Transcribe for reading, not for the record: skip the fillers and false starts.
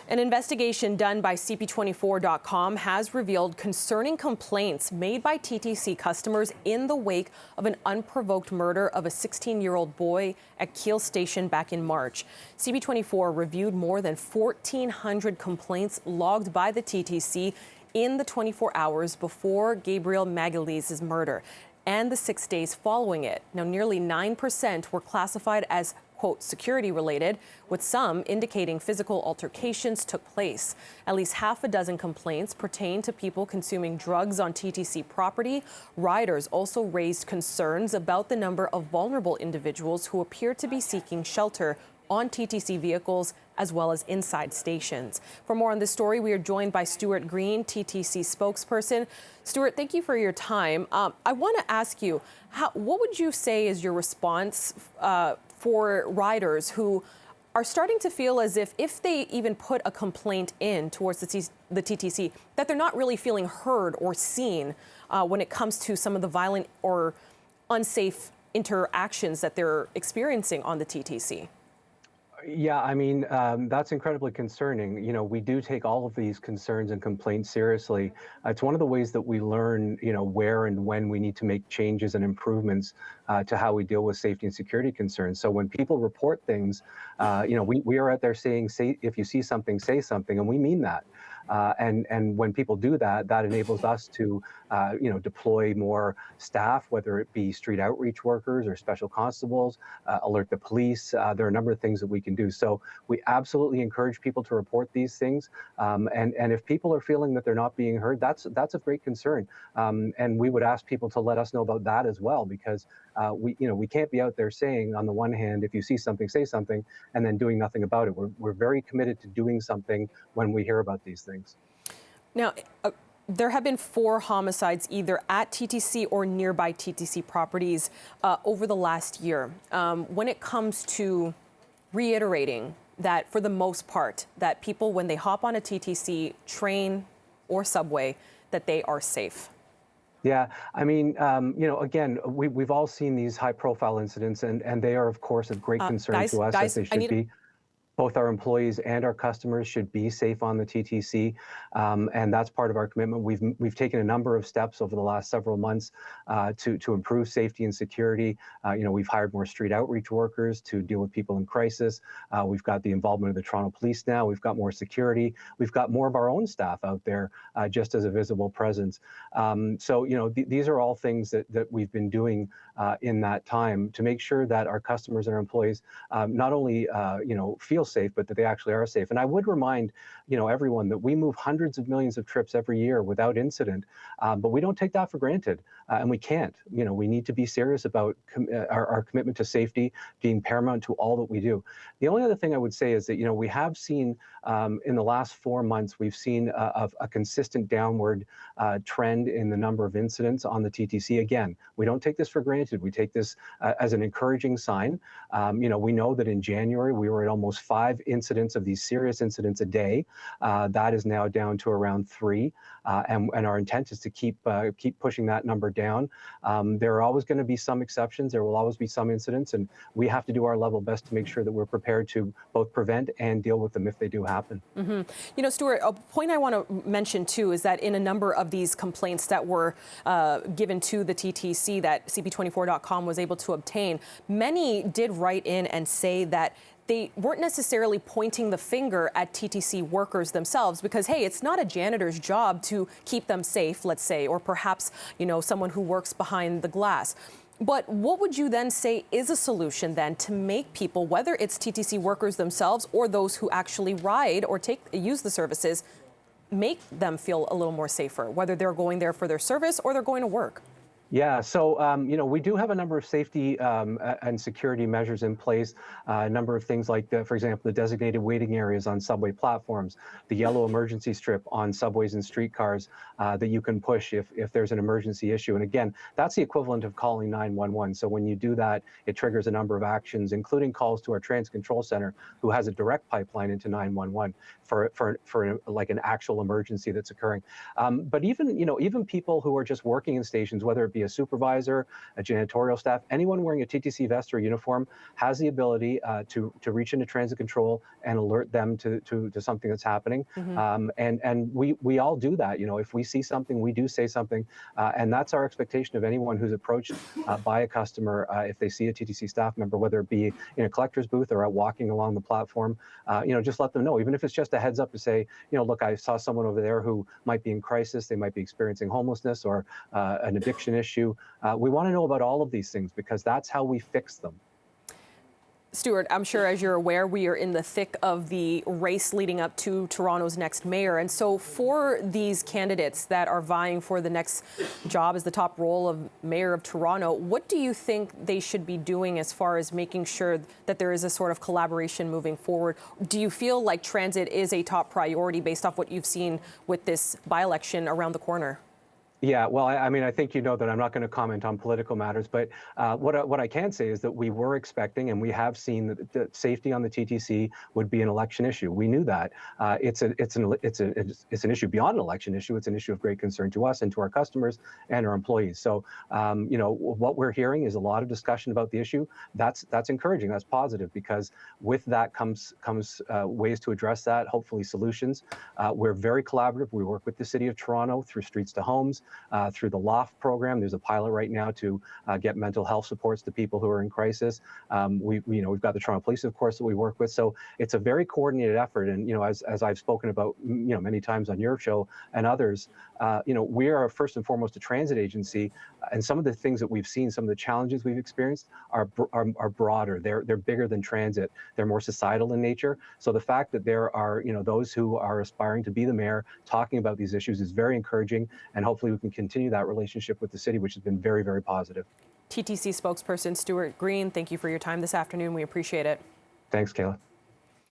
An investigation done by CP24.com has revealed concerning complaints made by TTC customers in the wake of an unprovoked murder of a 16-year-old boy at Keele Station back in March. CP24 reviewed more than 1,400 complaints logged by the TTC in the 24 hours before Gabriel Magalhaes' murder and the 6 days following it. Now, nearly 9% were classified as quote, security related, with some indicating physical altercations took place. At least half a dozen complaints pertain to people consuming drugs on TTC property. Riders also raised concerns about the number of vulnerable individuals who appear to be seeking shelter on TTC vehicles as well as inside stations. For more on this story, we are joined by Stuart Green, TTC spokesperson. Stuart, thank you for your time. I want to ask you, what would you say is your response for riders who are starting to feel as if they even put a complaint in towards the TTC, that they're not really feeling heard or seen when it comes to some of the violent or unsafe interactions that they're experiencing on the TTC? Yeah, I mean, that's incredibly concerning. You know, we do take all of these concerns and complaints seriously. It's one of the ways that we learn, you know, where and when we need to make changes and improvements to how we deal with safety and security concerns. So when people report things, you know, we are out there saying, say, if you see something, say something, and we mean that. And when people do that, that enables us to, you know, deploy more staff, whether it be street outreach workers or special constables, alert the police. There are a number of things that we can do. So we absolutely encourage people to report these things. And if people are feeling that they're not being heard, that's of great concern. And we would ask people to let us know about that as well, because we can't be out there saying, on the one hand, if you see something, say something, and then doing nothing about it. We're very committed to doing something when we hear about these things. Now, there have been 4 homicides either at TTC or nearby TTC properties over the last year. When it comes to reiterating that, for the most part, that people, when they hop on a TTC train or subway, that they are safe. Yeah, I mean, you know, again, we've all seen these high-profile incidents, and they are, of course, of great concern to us, as they should be. Both our employees and our customers should be safe on the TTC, and that's part of our commitment. We've taken a number of steps over the last several months to improve safety and security. You know, we've hired more street outreach workers to deal with people in crisis. We've got the involvement of the Toronto Police now. We've got more security. We've got more of our own staff out there just as a visible presence. So, you know, these are all things that we've been doing in that time to make sure that our customers and our employees not only, you know, feel safe, but that they actually are safe. And I would remind, you know, everyone that we move hundreds of millions of trips every year without incident, but we don't take that for granted, and we can't. You know, we need to be serious about our commitment to safety being paramount to all that we do. The only other thing I would say is that, you know, we have seen in the last 4 months, we've seen a consistent downward trend in the number of incidents on the TTC. Again, we don't take this for granted. We take this as an encouraging sign. You know, we know that in January, we were at almost 5 incidents of these serious incidents a day. That is now down to around 3, and our intent is to keep pushing that number down. There are always going to be some exceptions. There will always be some incidents, and we have to do our level best to make sure that we're prepared to both prevent and deal with them if they do happen. Mm-hmm. You know, Stuart, a point I want to mention too is that in a number of these complaints that were given to the TTC that CP24.com was able to obtain, many did write in and say that they weren't necessarily pointing the finger at TTC workers themselves because, hey, it's not a janitor's job to keep them safe, let's say, or perhaps, you know, someone who works behind the glass. But what would you then say is a solution then to make people, whether it's TTC workers themselves or those who actually ride or use the services, make them feel a little more safer, whether they're going there for their service or they're going to work? Yeah, so you know, we do have a number of safety and security measures in place. A number of things like, for example, the designated waiting areas on subway platforms, the yellow emergency strip on subways and streetcars that you can push if there's an emergency issue. And again, that's the equivalent of calling 911. So when you do that, it triggers a number of actions, including calls to our transit control center, who has a direct pipeline into 911 for like an actual emergency that's occurring. But even, you know, even people who are just working in stations, whether it be be a supervisor, a janitorial staff, anyone wearing a TTC vest or uniform has the ability to reach into transit control and alert them to something that's happening. And we all do that. You know, if we see something, we do say something, and that's our expectation of anyone who's approached by a customer. If they see a TTC staff member, whether it be in a collector's booth or out walking along the platform, you know, just let them know, even if it's just a heads up to say, you know, look, I saw someone over there who might be in crisis, they might be experiencing homelessness or an addiction issue. We want to know about all of these things because that's how we fix them. Stuart, I'm sure as you're aware, we are in the thick of the race leading up to Toronto's next mayor. And so for these candidates that are vying for the next job as the top role of mayor of Toronto, what do you think they should be doing as far as making sure that there is a sort of collaboration moving forward? Do you feel like transit is a top priority based off what you've seen with this by-election around the corner? Yeah, well, I mean, I think you know that I'm not going to comment on political matters, but what I can say is that we were expecting and we have seen that safety on the TTC would be an election issue. We knew that. It's an issue beyond an election issue. It's an issue of great concern to us and to our customers and our employees. So, you know, what we're hearing is a lot of discussion about the issue. That's encouraging. That's positive because with that comes ways to address that. Hopefully, solutions. We're very collaborative. We work with the City of Toronto through Streets to Homes. Through the LOFT program. There's a pilot right now to get mental health supports to people who are in crisis. We've got the Toronto Police, of course, that we work with. So it's a very coordinated effort. And, you know, as I've spoken about, you know, many times on your show and others, you know, we are first and foremost a transit agency. And some of the things that we've seen, some of the challenges we've experienced are broader. They're bigger than transit. They're more societal in nature. So the fact that there are, you know, those who are aspiring to be the mayor talking about these issues is very encouraging. And hopefully we can continue that relationship with the city, which has been very, very positive. TTC spokesperson Stuart Green, thank you for your time this afternoon. We appreciate it. Thanks, Kayla.